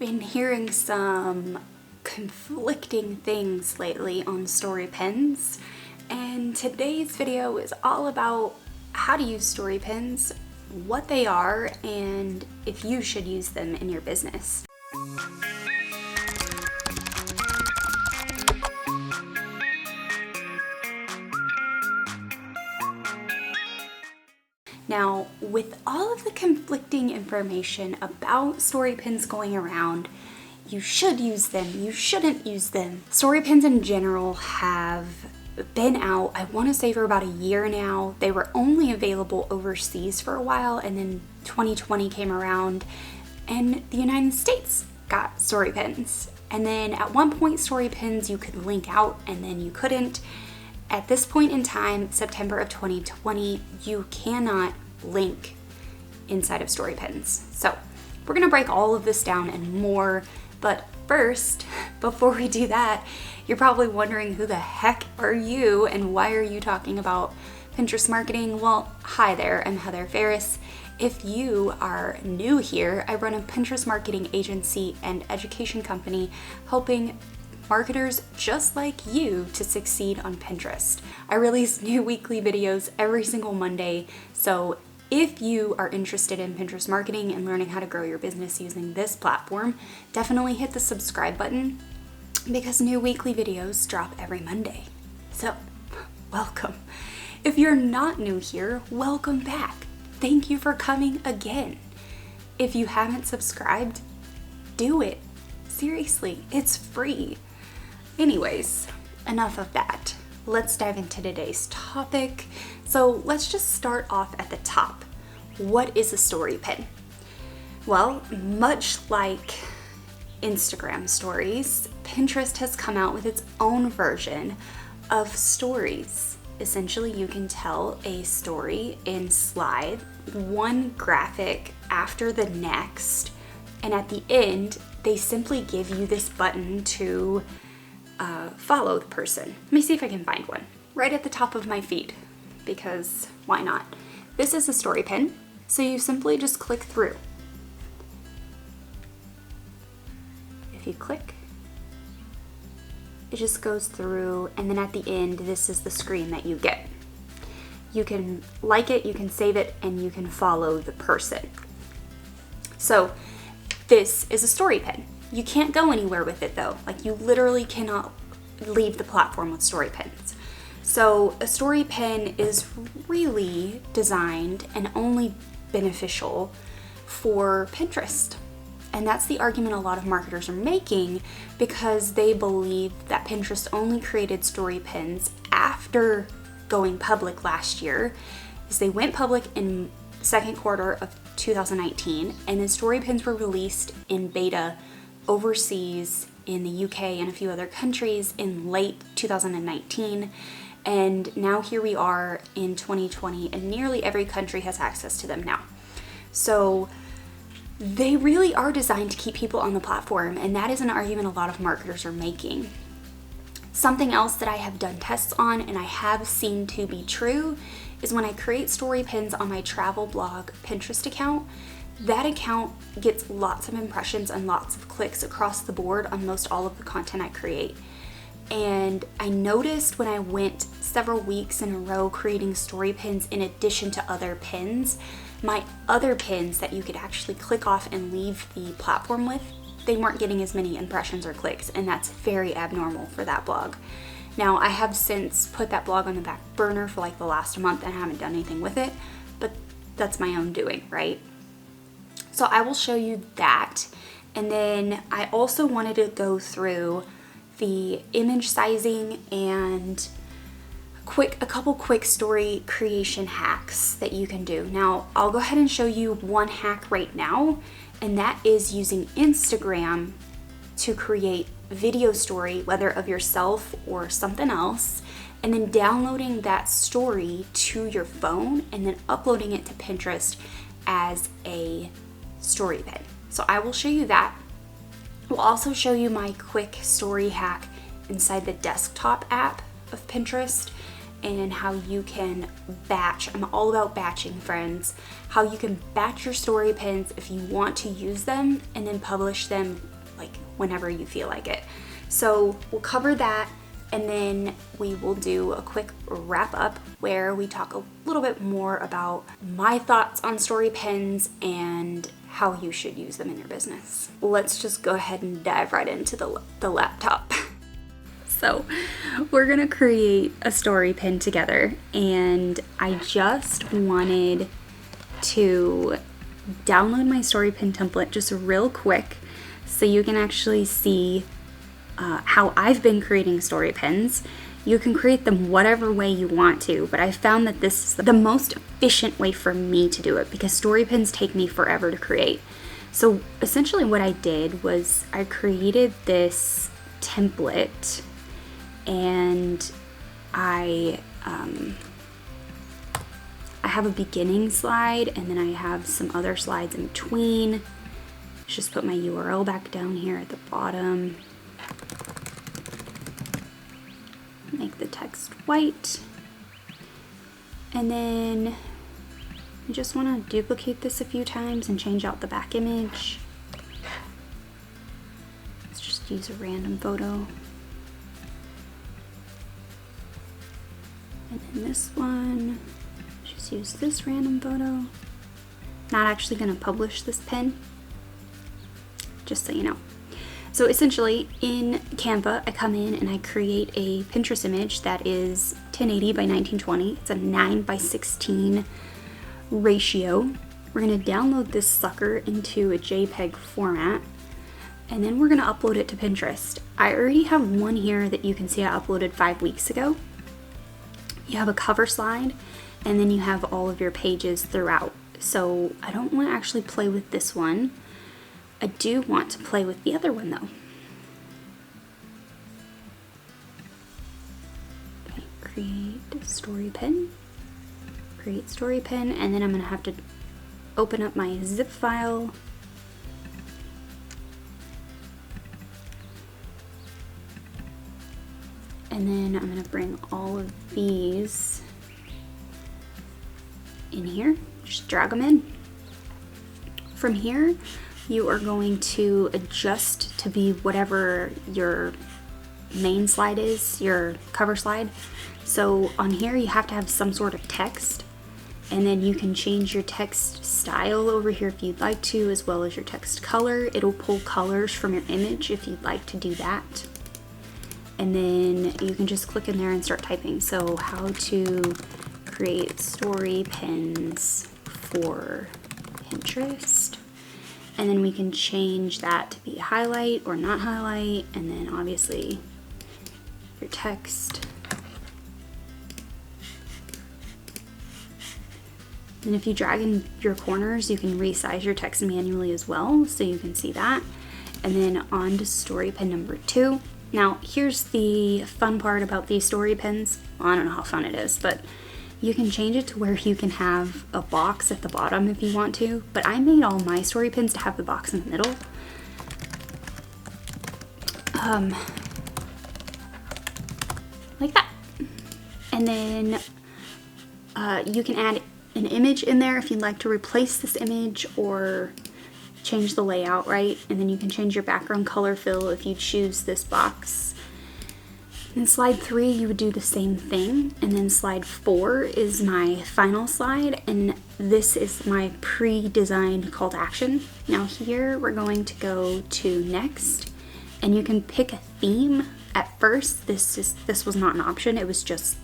been hearing some conflicting things lately on story pins, and today's video is all about how to use story pins, what they are, and if you should use them in your business. Now, with all of the conflicting information about story pins going around, you should use them, you shouldn't use them. Story pins in general have been out, I want to say, for about a year now. They were only available overseas for a while, and then 2020 came around and the United States got story pins. And then at one point, story pins you could link out and then you couldn't. At this point in time, September of 2020, you cannot link inside of story pins. So we're gonna break all of this down and more, but first, before we do that, you're probably wondering, who the heck are you and why are you talking about Pinterest marketing? Well, hi there, I'm Heather Ferris. If you are new here, I run a Pinterest marketing agency and education company helping marketers just like you to succeed on Pinterest. I release new weekly videos every single Monday, so if you are interested in Pinterest marketing and learning how to grow your business using this platform, definitely hit the subscribe button because new weekly videos drop every Monday. So, welcome. If you're not new here, welcome back. Thank you for coming again. If you haven't subscribed, do it. Seriously, it's free. Anyways, enough of that. Let's dive into today's topic. So let's just start off at the top. What is a story pin? Well, much like Instagram stories, Pinterest has come out with its own version of stories. Essentially, you can tell a story in slide, one graphic after the next, and at the end, they simply give you this button to follow the person. Let me see if I can find one. Right at the top of my feed, because why not? This is a story pin, so you simply just click through. If you click, it just goes through, and then at the end, this is the screen that you get. You can like it, you can save it, and you can follow the person. So this is a story pin. You can't go anywhere with it though. Like, you literally cannot leave the platform with story pins. So a story pin is really designed and only beneficial for Pinterest. And that's the argument a lot of marketers are making, because they believe that Pinterest only created story pins after going public last year. Is they went public in second quarter of 2019, and then story pins were released in beta overseas in the UK and a few other countries in late 2019. And now here we are in 2020, and nearly every country has access to them now. So they really are designed to keep people on the platform, and that is an argument a lot of marketers are making. Something else that I have done tests on and I have seen to be true is when I create story pins on my travel blog Pinterest account, that account gets lots of impressions and lots of clicks across the board on most all of the content I create. And I noticed when I went several weeks in a row creating story pins in addition to other pins, my other pins that you could actually click off and leave the platform with, they weren't getting as many impressions or clicks, and that's very abnormal for that blog. Now, I have since put that blog on the back burner for like the last month and I haven't done anything with it, but that's my own doing, right? So I will show you that. And then I also wanted to go through the image sizing and a couple quick story creation hacks that you can do. Now, I'll go ahead and show you one hack right now, and that is using Instagram to create video story, whether of yourself or something else, and then downloading that story to your phone and then uploading it to Pinterest as a story pin. So I will show you that. We'll also show you my quick story hack inside the desktop app of Pinterest, and how you can batch. I'm all about batching, friends. How you can batch your story pins if you want to use them and then publish them whenever you feel like it. So we'll cover that, and then we will do a quick wrap up where we talk a little bit more about my thoughts on story pins and how you should use them in your business. Let's just go ahead and dive right into the laptop. So we're gonna create a story pin together, and I just wanted to download my story pin template just real quick so you can actually see how I've been creating story pins. You can create them whatever way you want to, but I found that this is the most efficient way for me to do it because story pins take me forever to create. So essentially what I did was I created this template, and I have a beginning slide, and then I have some other slides in between. Let's just put my URL back down here at the bottom. Make the text white. And then I just want to duplicate this a few times and change out the back image. Let's just use a random photo. And then this one, just use this random photo. Not actually going to publish this pin, just so you know. So essentially in Canva, I come in and I create a Pinterest image that is 1080 by 1920. It's a 9:16 ratio. We're going to download this sucker into a JPEG format, and then we're going to upload it to Pinterest. I already have one here that you can see I uploaded 5 weeks ago. You have a cover slide, and then you have all of your pages throughout. So I don't want to actually play with this one. I do want to play with the other one though. Okay, create a story pin. Create story pin, and then I'm going to have to open up my zip file. And then I'm going to bring all of these in here. Just drag them in. From here, you are going to adjust to be whatever your main slide is, your cover slide. So on here, you have to have some sort of text, and then you can change your text style over here if you'd like to, as well as your text color. It'll pull colors from your image if you'd like to do that. And then you can just click in there and start typing. So how to create story pins for Pinterest. And then we can change that to be highlight or not highlight, and then obviously your text. And if you drag in your corners, you can resize your text manually as well, so you can see that. And then on to story pin number 2. Now here's the fun part about these story pins. Well, I don't know how fun it is, but you can change it to where you can have a box at the bottom if you want to, but I made all my story pins to have the box in the middle. Like that. And then you can add an image in there if you'd like to replace this image or change the layout, right? And then you can change your background color fill if you choose this box. In slide 3, you would do the same thing, and then slide 4 is my final slide, and this is my pre-designed call to action. Now here we're going to go to next, and you can pick a theme. At first, this was not an option, it was just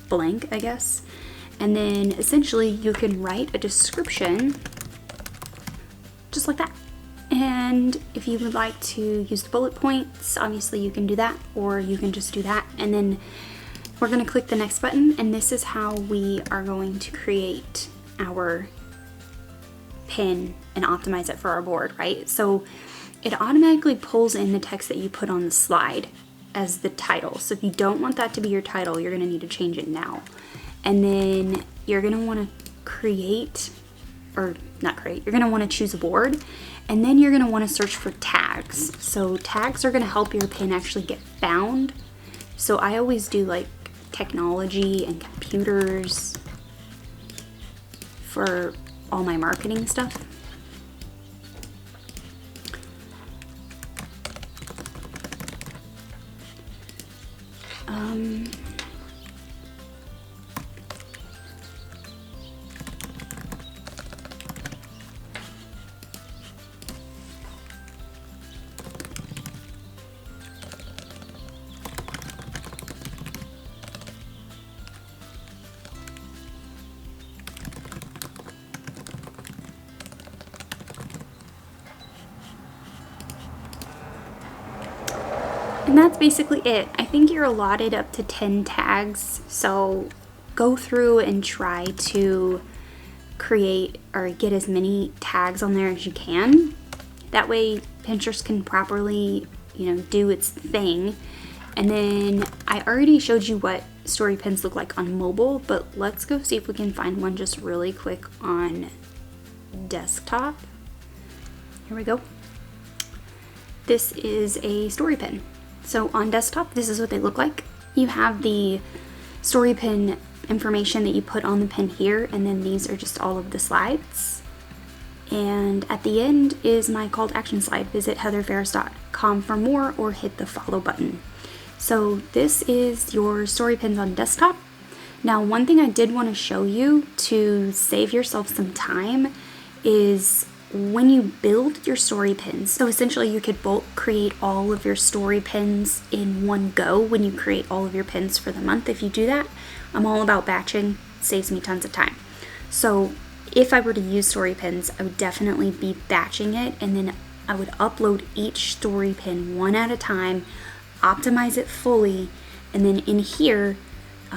blank, I guess. And then essentially you can write a description just like that. And if you would like to use the bullet points, obviously you can do that, or you can just do that. And then we're going to click the next button, and this is how we are going to create our pin and optimize it for our board, right? So it automatically pulls in the text that you put on the slide as the title. So if you don't want that to be your title, you're going to need to change it now. And then you're going to want to create, or not create, you're going to want to choose a board. And then you're going to want to search for tags. So tags are going to help your pin actually get found. So I always do like technology and computers for all my marketing stuff. And that's basically it. I think you're allotted up to 10 tags, so go through and try to create or get as many tags on there as you can. That way Pinterest can properly, do its thing. And then I already showed you what story pins look like on mobile, but let's go see if we can find one just really quick on desktop. Here we go. This is a story pin. So on desktop, this is what they look like. You have the story pin information that you put on the pin here, and then these are just all of the slides. And at the end is my call to action slide. Visit heatherferris.com for more or hit the follow button. So this is your story pins on desktop. Now, one thing I did want to show you to save yourself some time is when you build your story pins. So essentially you could bulk create all of your story pins in one go when you create all of your pins for the month. If you do that, I'm all about batching. It saves me tons of time. So if I were to use story pins, I would definitely be batching it, and then I would upload each story pin one at a time, optimize it fully, and then in here,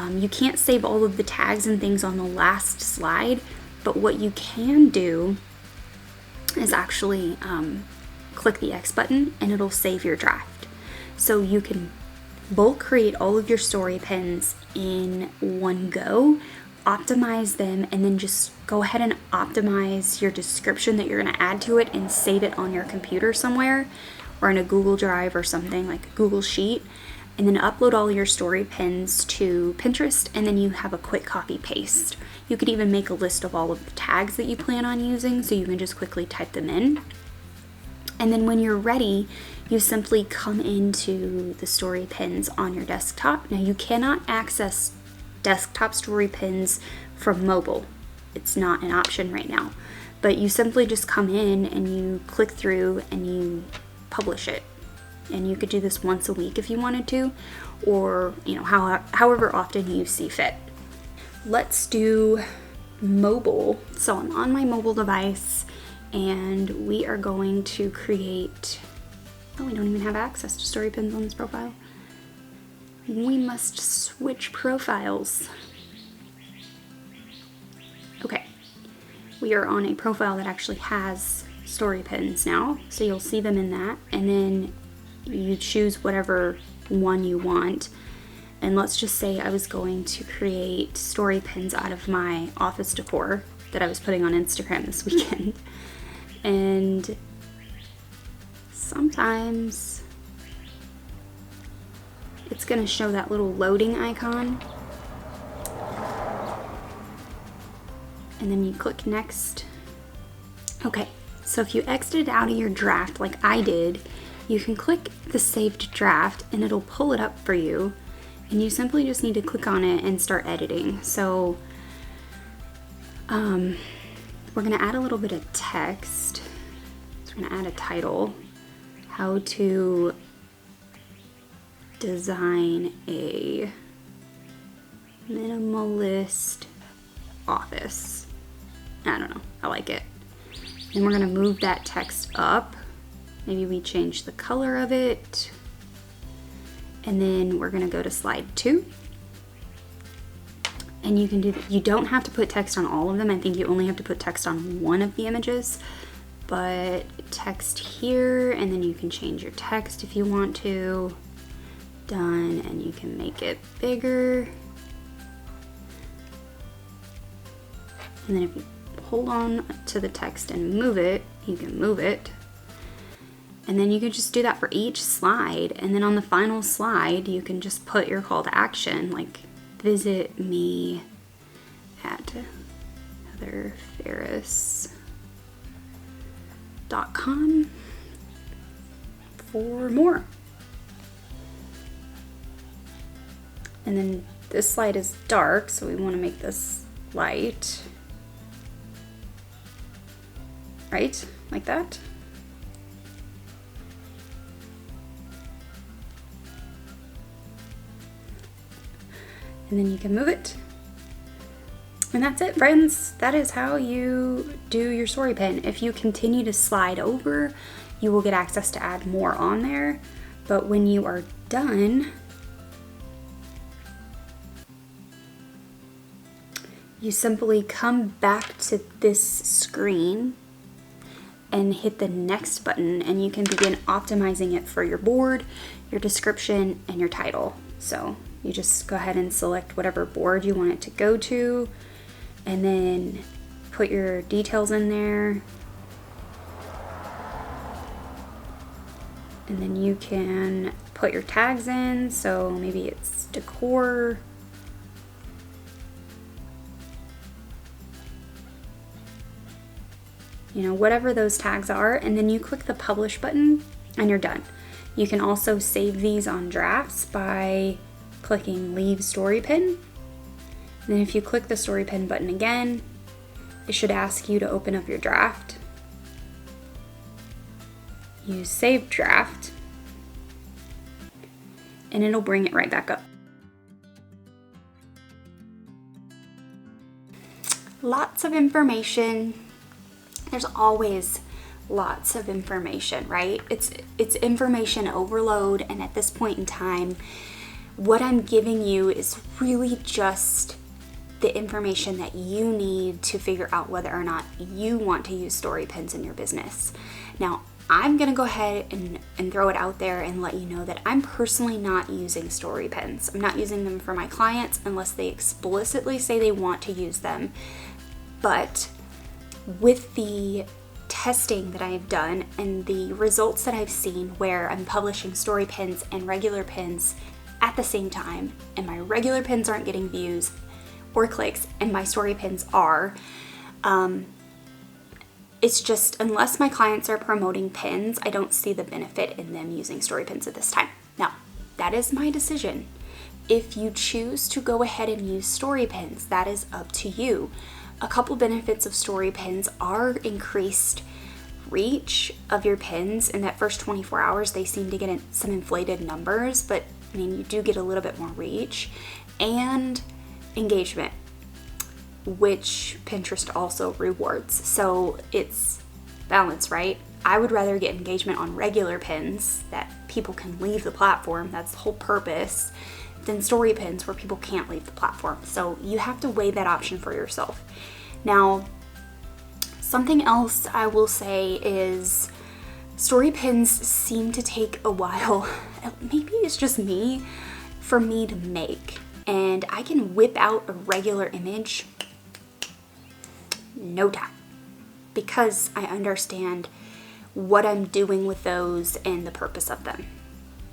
you can't save all of the tags and things on the last slide, but what you can do is actually click the X button and it'll save your draft. So you can bulk create all of your story pins in one go, optimize them, and then just go ahead and optimize your description that you're going to add to it and save it on your computer somewhere or in a Google Drive or something like a Google Sheet, and then upload all your story pins to Pinterest, and then you have a quick copy paste. You could even make a list of all of the tags that you plan on using, so you can just quickly type them in. And then when you're ready, you simply come into the story pins on your desktop. Now you cannot access desktop story pins from mobile. It's not an option right now, but you simply just come in and you click through and you publish it. And you could do this once a week if you wanted to, or however often you see fit. Let's do mobile. So I'm on my mobile device and we are going to create, we don't even have access to story pins on this profile. We must switch profiles. Okay, we are on a profile that actually has story pins now, so you'll see them in that, and then you choose whatever one you want. And let's just say I was going to create story pins out of my office decor that I was putting on Instagram this weekend. And sometimes it's going to show that little loading icon. And then you click next. Okay, so if you exited out of your draft like I did, you can click the saved draft and it'll pull it up for you. And you simply just need to click on it and start editing. So we're gonna add a little bit of text. So we're gonna add a title, how to design a minimalist office. I don't know, I like it. And we're gonna move that text up. Maybe we change the color of it. And then we're gonna go to slide 2. And you can do, you don't have to put text on all of them. I think you only have to put text on one of the images, but text here, and then you can change your text if you want to. Done, and you can make it bigger. And then if you hold on to the text and move it, you can move it. And then you can just do that for each slide. And then on the final slide, you can just put your call to action, like visit me at heatherferris.com for more. And then this light is dark, so we want to make this light. Right? Like that. And then you can move it. And that's it, friends. That is how you do your story pin. If you continue to slide over, you will get access to add more on there. But when you are done, you simply come back to this screen and hit the next button, and you can begin optimizing it for your board, your description, and your title. So you just go ahead and select whatever board you want it to go to, and then put your details in there. And then you can put your tags in, so maybe it's decor. You know, whatever those tags are, and then you click the publish button and you're done. You can also save these on drafts by clicking leave story pin. And then if you click the story pin button again, it should ask you to open up your draft. You save draft, and it'll bring it right back up. Lots of information. There's always lots of information, right? It's information overload, and at this point in time, what I'm giving you is really just the information that you need to figure out whether or not you want to use story pins in your business. Now, I'm gonna go ahead and throw it out there and let you know that I'm personally not using story pins. I'm not using them for my clients unless they explicitly say they want to use them. But with the testing that I've done and the results that I've seen where I'm publishing story pins and regular pins at the same time, and my regular pins aren't getting views or clicks and my story pins are, it's just, unless my clients are promoting pins, I don't see the benefit in them using story pins at this time. Now, that is my decision. If you choose to go ahead and use story pins, that is up to you. A couple benefits of story pins are increased reach of your pins. In that first 24 hours, they seem to get some inflated numbers, but I mean, you do get a little bit more reach, and engagement, which Pinterest also rewards. So it's balance, right? I would rather get engagement on regular pins that people can leave the platform. That's the whole purpose. Than story pins where people can't leave the platform. So you have to weigh that option for yourself. Now, something else I will say is story pins seem to take a while, maybe it's just me, for me to make. And I can whip out a regular image no time because I understand what I'm doing with those and the purpose of them.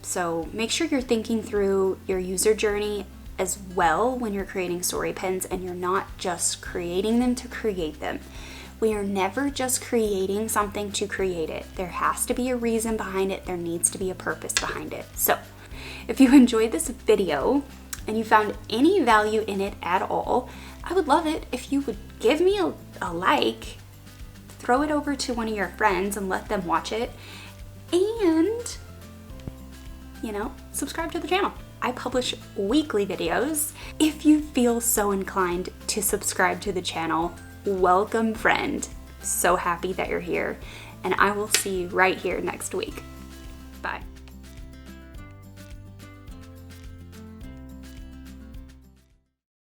So make sure you're thinking through your user journey as well when you're creating story pins, and you're not just creating them to create them. We are never just creating something to create it. There has to be a reason behind it. There needs to be a purpose behind it. So if you enjoyed this video and you found any value in it at all, I would love it if you would give me a like, throw it over to one of your friends and let them watch it, and subscribe to the channel. I publish weekly videos. If you feel so inclined to subscribe to the channel, welcome friend. So happy that you're here, and I will see you right here next week.